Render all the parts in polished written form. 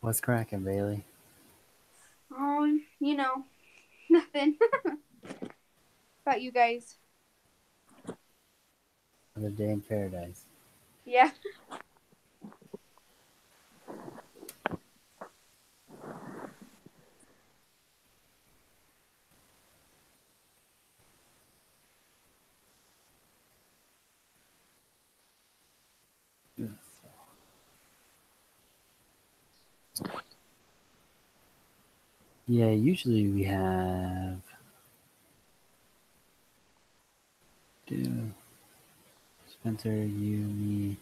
What's cracking, Bailey? Oh, nothing. About you guys. Another day in paradise. Yeah. Yeah, usually we have Spencer, you, me.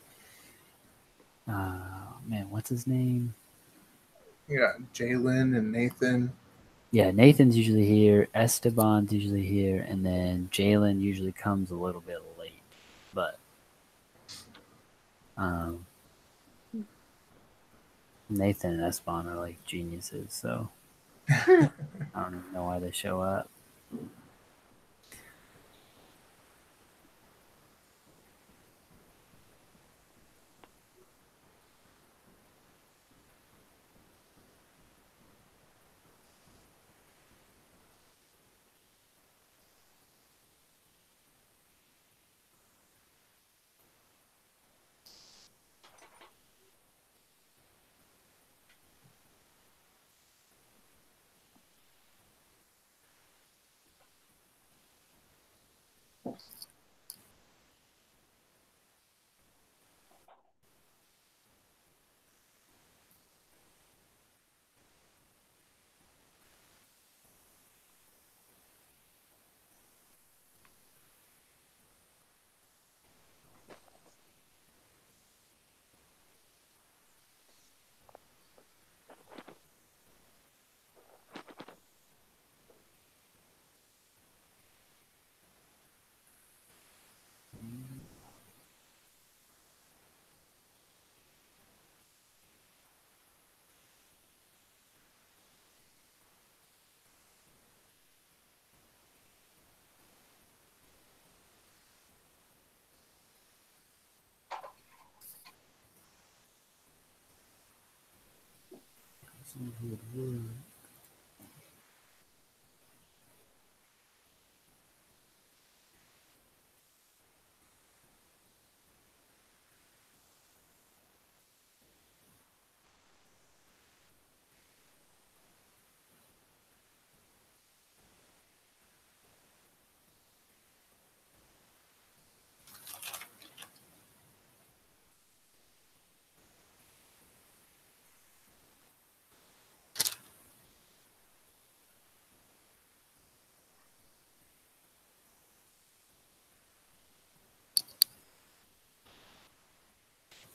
Man, what's his name? Yeah, Jalen and Nathan. Yeah, Nathan's usually here. Esteban's usually here, and then Jalen usually comes a little bit late. But um, Nathan and Esteban are like geniuses, so I don't even know why they show up.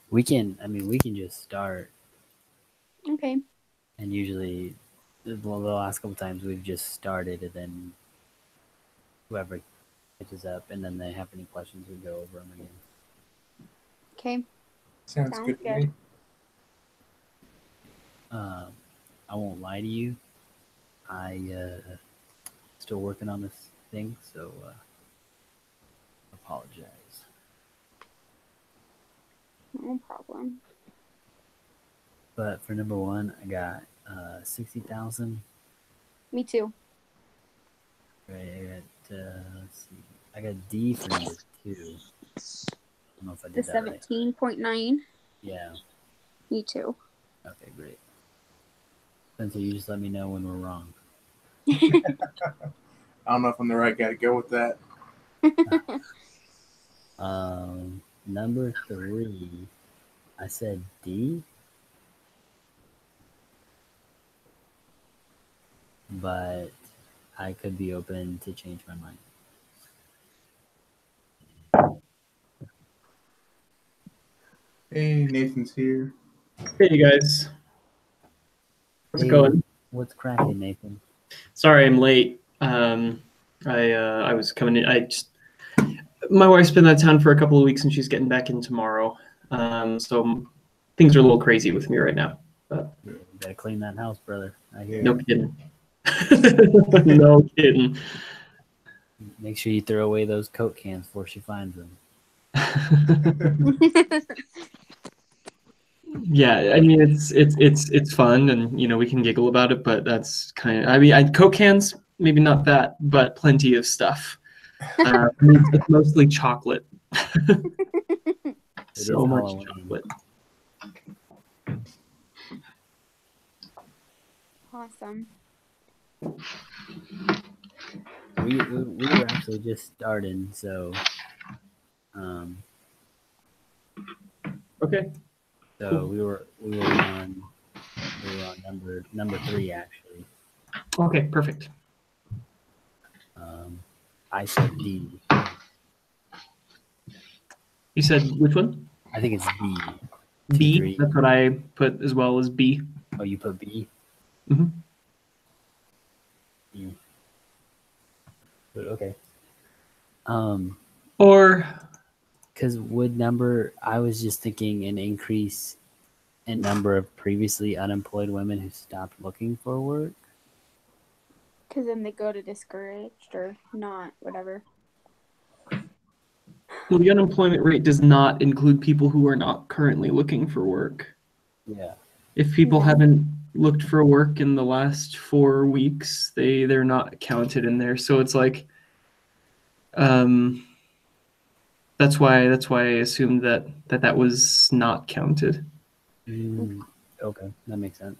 We can just start, Okay. and usually, the last couple times we've just started, and then whoever catches up, and then they have any questions, we go over them again. Okay. Sounds Sounds good to good. me. Um, I won't lie to you. I still working on this thing, so apologize. No problem. But for number one, I got 60,000. Me too. Right, I got let's see, I got D for number two. I don't know if I The did that right. 17.9. Yeah. Me too. Okay, great. Spencer, you just let me know when we're wrong. I don't know if I'm the right guy to go with that. Number three, I said D, but I could be open to change my mind. Hey, Nathan's here. Hey, you guys. How's it Hey, going? what's cracking, Nathan? Sorry I'm late. I was coming in. My wife's been out of town for a couple of weeks and she's getting back in tomorrow. So things are a little crazy with me right now. But Yeah, you gotta clean that house, brother. I hear no you. kidding. No kidding. Make sure you throw away those Coke cans before she finds them. Yeah, I mean it's fun, and we can giggle about it, but that's kind of, I mean, Coke cans, maybe not that, but plenty of stuff. It's mostly chocolate. It So is much Halloween. chocolate. Awesome. We were actually just starting, so Okay. so Cool. we were on number 3 actually. Okay, perfect. I said D. You said which one? I think it's B. B. 2-3. That's what I put as well as B. Oh, you put B? Mm-hmm. But okay. Or Because I was just thinking an increase in number of previously unemployed women who stopped looking for work. Because then they go to discouraged or not, whatever. well, the unemployment rate does not include people who are not currently looking for work. Yeah. If people Yeah. haven't looked for work in the last 4 weeks, they're not counted in there. So it's like, that's why I assumed that was not counted. Okay, that makes sense.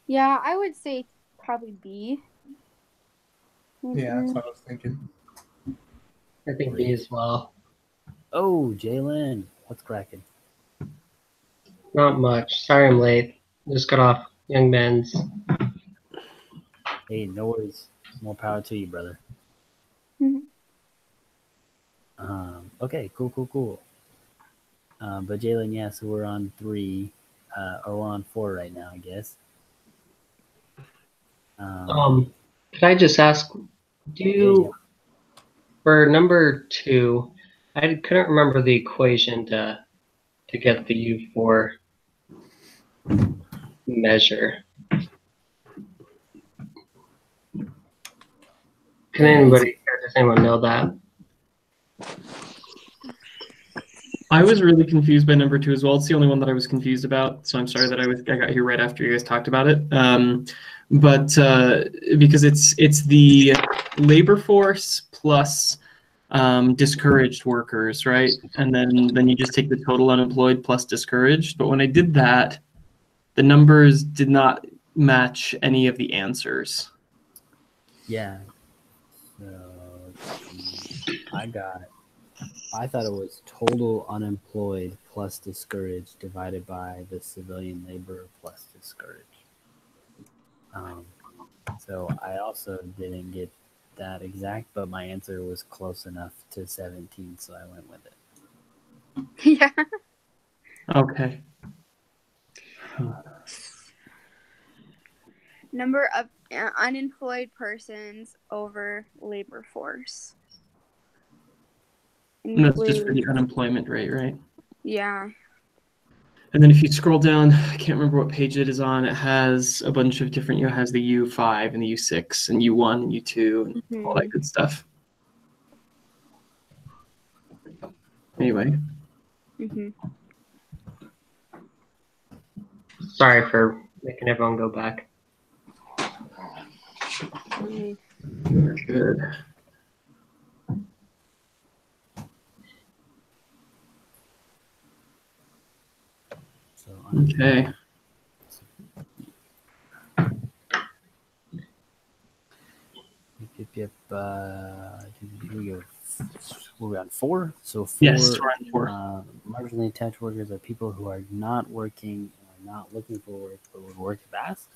Yeah, I would say probably B. Yeah, that's what I was thinking. I think B as well. Oh, Jalen, what's cracking? Not much. Sorry I'm late. Just got off Young Men's. Hey, no worries. More power to you, brother. Mhm. Okay, cool. But Jalen, yeah, so we're on 3, or we're on 4 right now, I guess. Could I just ask, Yeah. for number 2, I couldn't remember the equation to get the U4 measure. Does anyone know that? I was really confused by number 2 as well. It's the only one that I was confused about. So I'm sorry that I got here right after you guys talked about it. But because it's the labor force plus discouraged workers, right? And then you just take the total unemployed plus discouraged. But when I did that, the numbers did not match any of the answers. Yeah. So I thought it was total unemployed plus discouraged divided by the civilian labor plus discouraged. So I also didn't get that exact, but my answer was close enough to 17, so I went with it. Yeah. Okay. Number of unemployed persons over labor force. And that's just for the unemployment rate, right? Yeah. And then if you scroll down, I can't remember what page it is on, it has a bunch of different, it has the U5 and the U6 and U1 and U2 and all that good stuff. Anyway. Sorry for making everyone go back. Good. Okay. We're on 4. So 4. Yes, we're on 4. Marginally attached workers are people who are not working or not looking for work, but would work fast.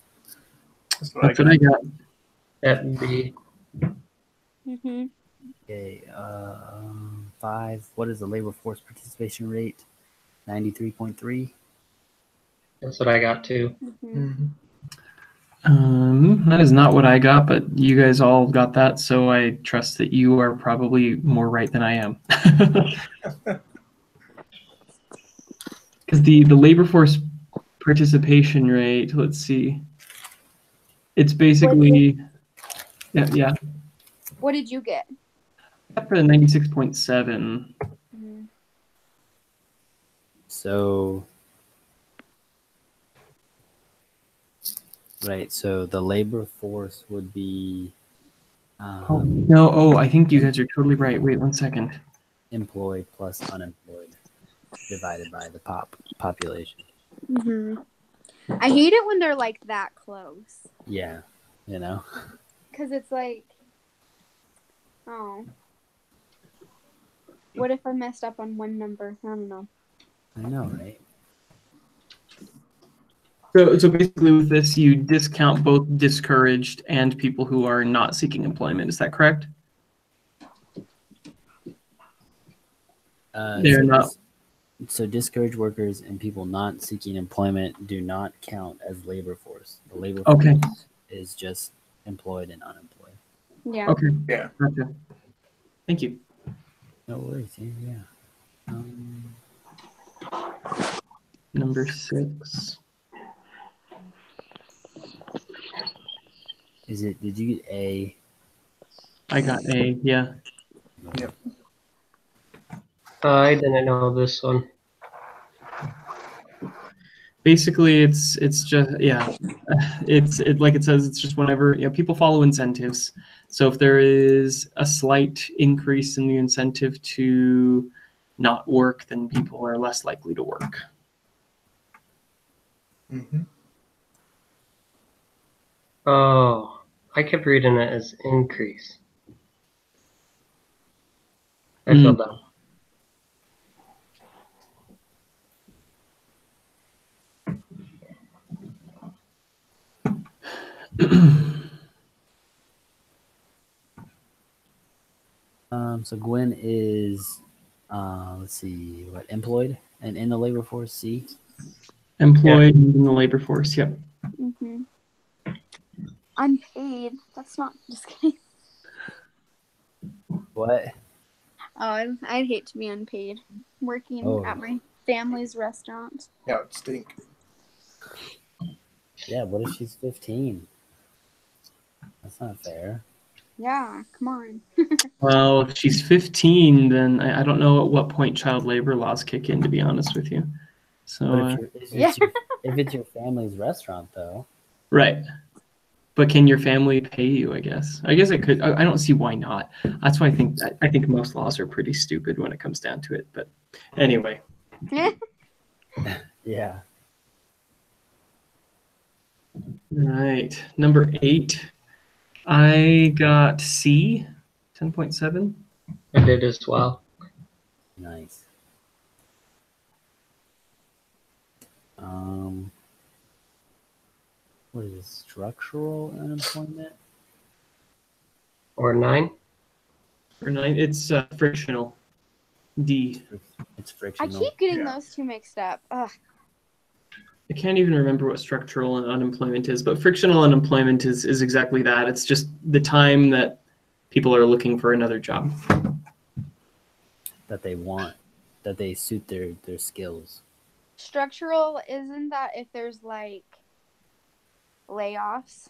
That's what I got. That B. Okay. 5. What is the labor force participation rate? 93.3. That's what I got too. That is not what I got, but you guys all got that, so I trust that you are probably more right than I am. Because the labor force participation rate, let's see, it's basically, yeah. What did you get? For 96.7. So Right. So the labor force would be Oh no! Oh, I think you guys are totally right. Wait 1 second. employed plus unemployed divided by the population. Mhm. I hate it when they're like that close. Yeah. You know. Cause it's like, oh, what if I messed up on one number? I don't know. I know, right? So basically, with this, you discount both discouraged and people who are not seeking employment. Is that correct? They're So not. So discouraged workers and people not seeking employment do not count as labor force. The labor Okay. force is just employed and unemployed. Yeah. Okay. Yeah. Gotcha. Thank you. No worries. Yeah. Number 6. Is it? Did you get A? I got A. Yeah. Yep. I didn't know this one. Basically, it's just it like it says, it's just whenever people follow incentives. So if there is a slight increase in the incentive to not work, then people are less likely to work. Mm-hmm. Oh, I kept reading it as increase. I feel dumb. So Gwen is, let's see, what, employed and in the labor force. C. Employed in the labor force. Yep. Mhm. Unpaid. That's not. Just kidding. What? Oh, I'd hate to be unpaid working Oh. at my family's restaurant. Yeah, it stink. Yeah. What if she's 15? That's not fair. Yeah, come on. Well, if she's 15, then I don't know at what point child labor laws kick in, to be honest with you. So, But if it's your family's restaurant, though. right. But can your family pay you, I guess? I guess it could. I don't see why not. That's why I think most laws are pretty stupid when it comes down to it. But anyway. Yeah. All right. Number 8. I got C, 10.7. I did as well. Nice. What is this? Structural unemployment? Or 9. Or 9. It's frictional. D. It's I frictional. keep getting Yeah. those two mixed up. Ugh. I can't even remember what structural unemployment is, but frictional unemployment is exactly that. It's just the time that people are looking for another job. That they want, that they suit their skills. Structural, isn't that if there's like layoffs?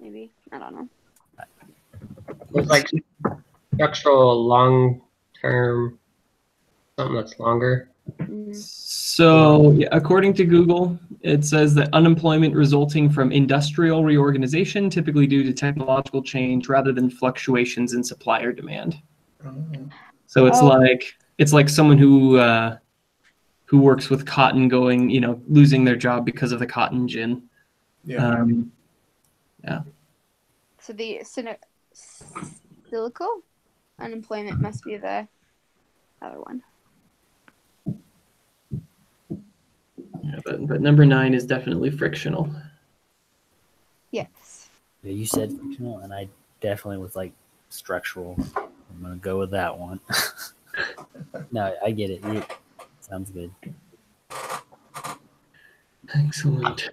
Maybe. I don't know. It's like structural long-term, something that's longer. So, yeah, according to Google, it says that unemployment resulting from industrial reorganization, typically due to technological change rather than fluctuations in supply or demand. Oh. So it's like someone who works with cotton going, losing their job because of the cotton gin. Yeah. Yeah. So the silical unemployment must be the other one. Yeah, but number 9 is definitely frictional. Yes. Yeah, you said frictional, and I definitely was like structural. I'm gonna go with that one. No, I get it. Sounds good. Excellent.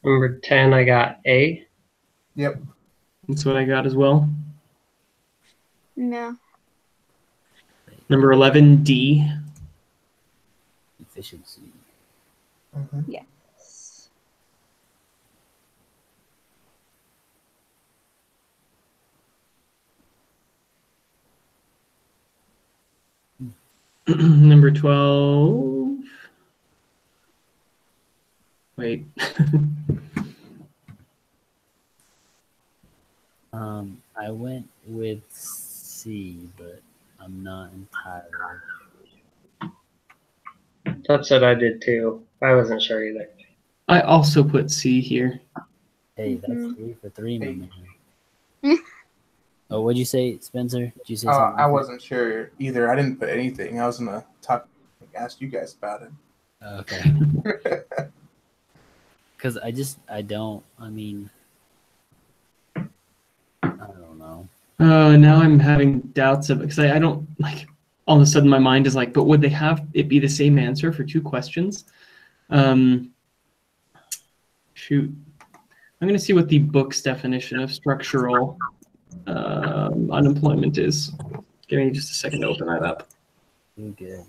Number 10, I got A. Yep. That's what I got as well. No. Number 11, D. Efficiency. Mm-hmm. Yes. Number 12. Wait. I went with C, but I'm not entirely. That's what I did too. I wasn't sure either. I also put C here. Hey, that's Mhm. 3 for 3, my Hey. man. Oh, what'd you say, Spencer? Did you say something? I wasn't sure either. I didn't put anything. I was gonna ask you guys about it. Okay. Because I don't, I mean, I don't know. Now I'm having doubts of it because I don't like. All of a sudden, my mind is like, but would they have it be the same answer for 2 questions? Shoot, I'm going to see what the book's definition of structural unemployment is. Give me just a second to open that up. You're good.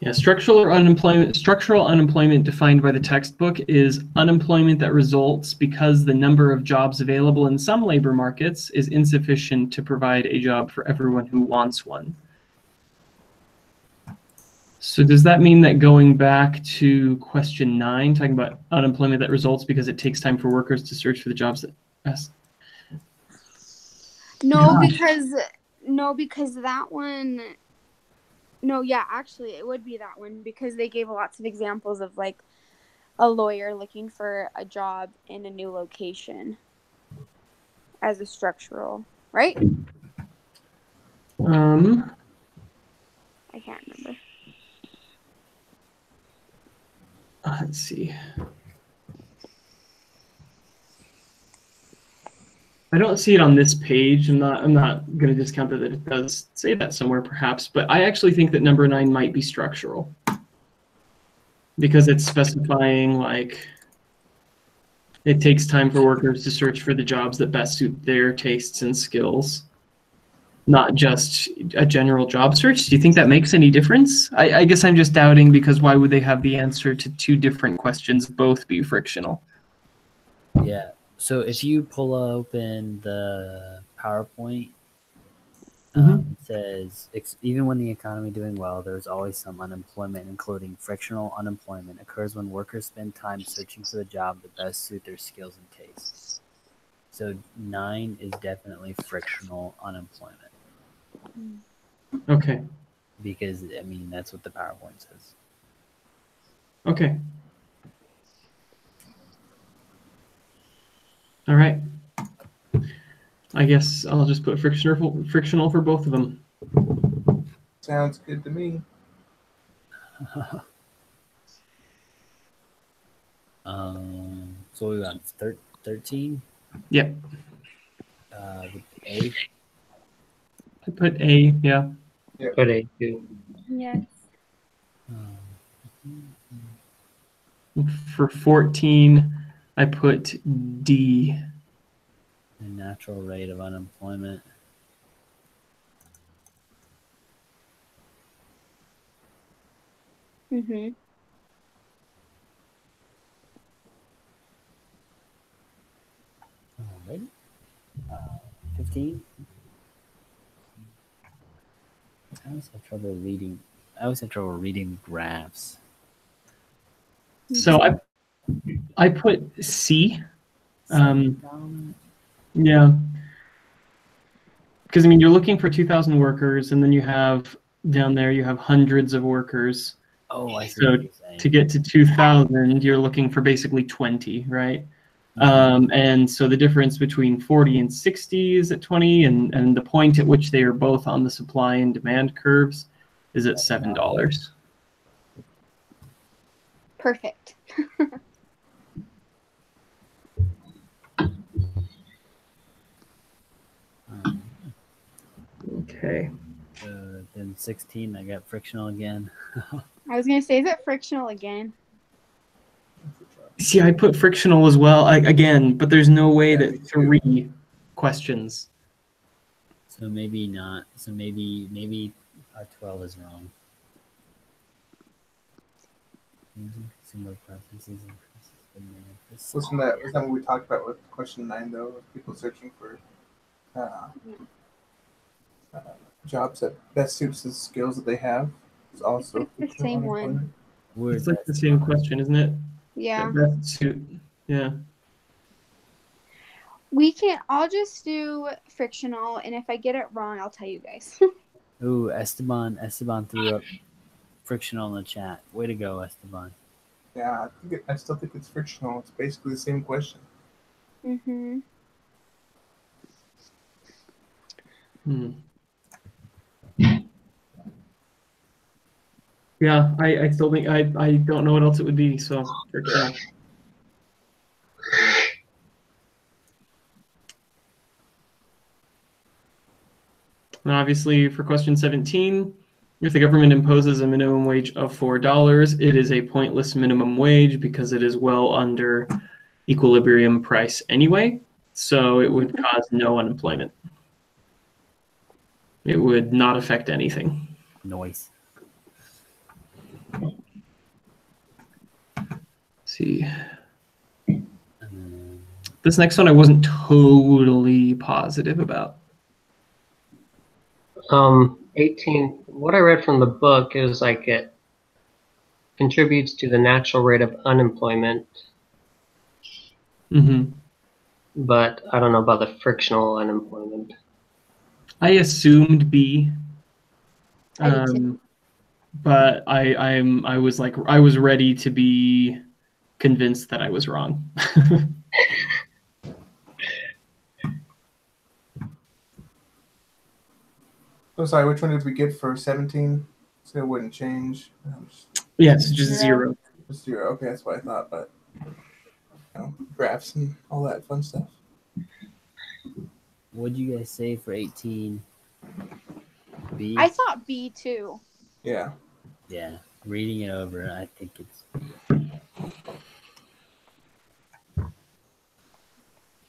Yeah, structural unemployment defined by the textbook is unemployment that results because the number of jobs available in some labor markets is insufficient to provide a job for everyone who wants one. So does that mean that going back to question 9, talking about unemployment that results because it takes time for workers to search for the jobs that best? No, Gosh. because that one. No, yeah, actually, it would be that one because they gave lots of examples of like a lawyer looking for a job in a new location as a structural, right? I can't remember. Let's see. I don't see it on this page. I'm not going to discount that it does say that somewhere perhaps, but I actually think that number 9 might be structural because it's specifying like it takes time for workers to search for the jobs that best suit their tastes and skills, not just a general job search. Do you think that makes any difference? I guess I'm just doubting because why would they have the answer to 2 different questions both be frictional? Yeah. So if you pull open the PowerPoint, it says, even when the economy doing well, there's always some unemployment, including frictional unemployment, occurs when workers spend time searching for the job that best suit their skills and tastes. So 9 is definitely frictional unemployment. Okay. Because, I mean, that's what the PowerPoint says. Okay. All right. I guess I'll just put frictional for both of them. Sounds good to me. So we got 13? Yep. With A? I put A, yeah. Put A too. Yes. For 14, I put D. The natural rate of unemployment. Mhm. Alright. 15. I always have trouble reading graphs. So I put C. Dominant? Yeah. Because I mean, you're looking for 2,000 workers, and then you have down there you have hundreds of workers. Oh, I see So what you're saying. to get to 2,000, you're looking for basically 20, right? And so the difference between 40 and 60 is at 20, and the point at which they are both on the supply and demand curves is at $7. Perfect. Okay. Then 16, I got frictional again. I was gonna say, is it frictional again? See, I put frictional as well again, but there's no way Yeah, me that too. 3 questions. So maybe not. So maybe our 12 is wrong. Using single processes and processes. Wasn't that what we talked about with question 9 though? Of people searching for uh, jobs that best suits the skills that they have. It's also It's the same one. unemployment. Where's It's like the that? same question, isn't it? Yeah. That best suit. Yeah. We can. I'll just do frictional, and if I get it wrong, I'll tell you guys. Ooh, Esteban threw up frictional in the chat. Way to go, Esteban. Yeah, I still think it's frictional. It's basically the same question. Mm-hmm. Hmm. Yeah, I still think I don't know what else it would be, so frictional. And obviously, for question 17, if the government imposes a minimum wage of $4, it is a pointless minimum wage because it is well under equilibrium price anyway, so it would cause no unemployment. It would not affect anything. Noise. Let's see. This next one I wasn't totally positive about. 18. What I read from the book is like it contributes to the natural rate of unemployment, Mm-hmm. but I don't know about the frictional unemployment. I assumed B, I did too. but I was ready to be convinced that I was wrong. So sorry, which one did we get for 17? So it wouldn't change. Yes, just zero. Just 0. Okay, that's what I thought, but graphs and all that fun stuff. What'd you guys say for 18? B? I thought B too. Yeah. Yeah. Reading it over, I think it's B.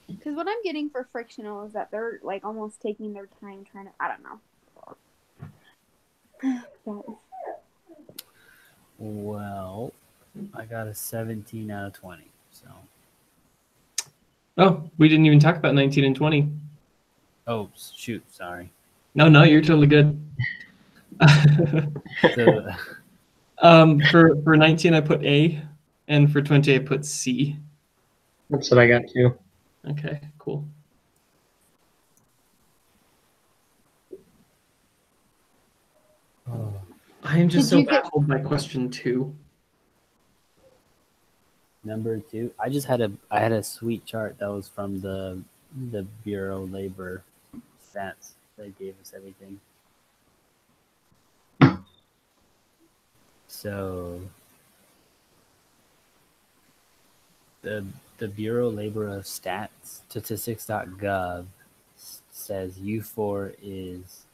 Because what I'm getting for frictional is that they're like almost taking their time trying to. I don't know. Well, I got a 17 out of 20. So. Oh, we didn't even talk about 19 and 20. Oh, shoot. Sorry. No, you're totally good. So, for 19, I put A, and for 20, I put C. That's what I got too. Okay, cool. I am just so baffled by question 2. Number 2, I had a sweet chart that was from the Bureau of Labor stats. They gave us everything. So the Bureau of Labor of Stats, statistics.gov, says U4 is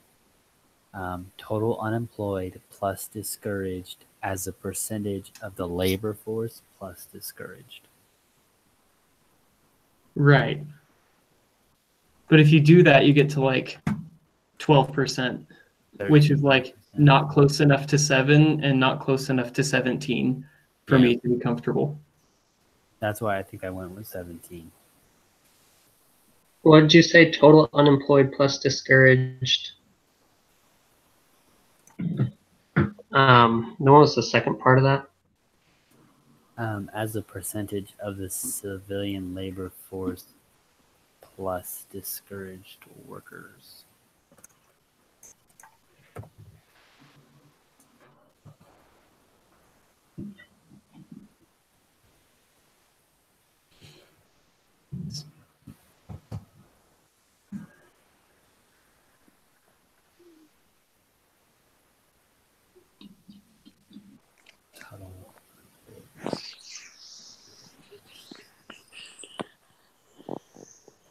total unemployed plus discouraged as a percentage of the labor force plus discouraged. Right. But if you do that, you get to like 12%, which is like not close enough to 7 and not close enough to 17 for me to be comfortable. That's why I think I went with 17. What did you say? Total unemployed plus discouraged. What was the second part of that? As a percentage of the civilian labor force plus discouraged workers.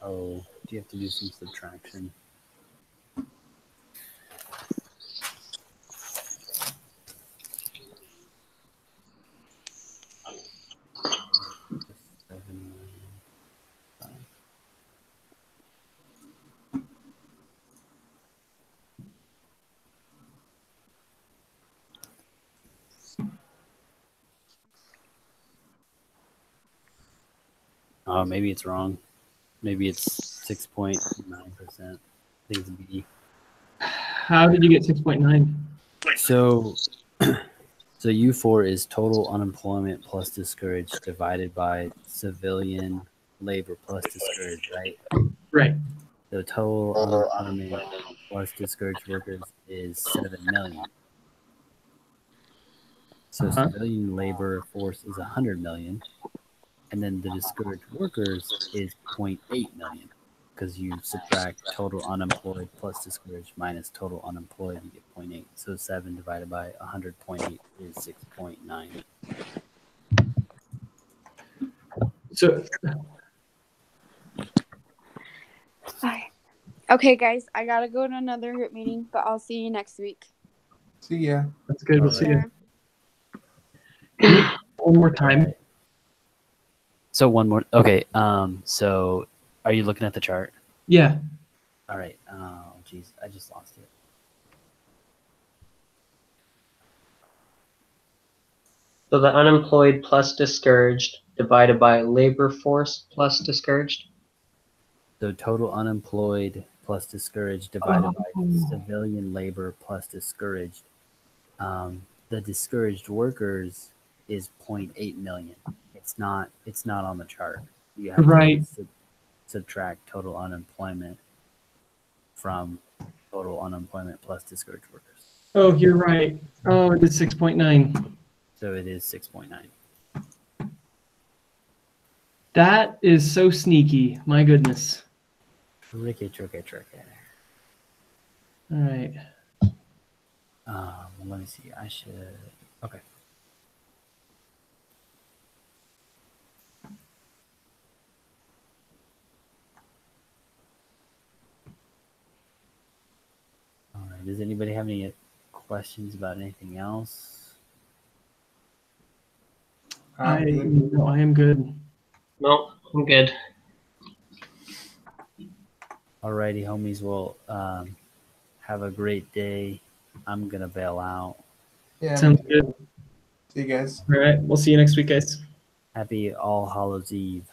Oh, do you have to do some subtraction? Oh, maybe it's wrong. Maybe it's 6.9%. I think it's B. How did you get 6.9? So, so U4 is total unemployment plus discouraged divided by civilian labor plus discouraged, right? Right. So total unemployment plus discouraged workers is 7 million. So civilian labor force is 100 million, and then the discouraged workers is 0.8 million, because you subtract total unemployed plus discouraged minus total unemployed, you get 0.8. So 7 divided by 100.8 is 6.9. So Okay, guys, I gotta go to another group meeting, but I'll see you next week. See ya. that's good. We'll see Sure. you one more time. Right. So one more. Okay. So are you looking at the chart? Yeah. All right. Oh, geez, I just lost it. So the unemployed plus discouraged divided by labor force plus discouraged. So total unemployed plus discouraged divided by civilian labor plus discouraged. The discouraged workers is 0.8 million. It's not on the chart. You have Right. to subtract total unemployment from total unemployment plus discouraged workers. Oh, you're right. Oh, it is 6.9. So it is 6.9. That is so sneaky. My goodness. Tricky. All right. Let me see. I should. Okay. All right. Does anybody have any questions about anything else? I am good. No, I'm good. Alrighty, homies. Well, have a great day. I'm gonna bail out. Yeah. Sounds good. See you guys. All right. We'll see you next week, guys. Happy All Hallows Eve.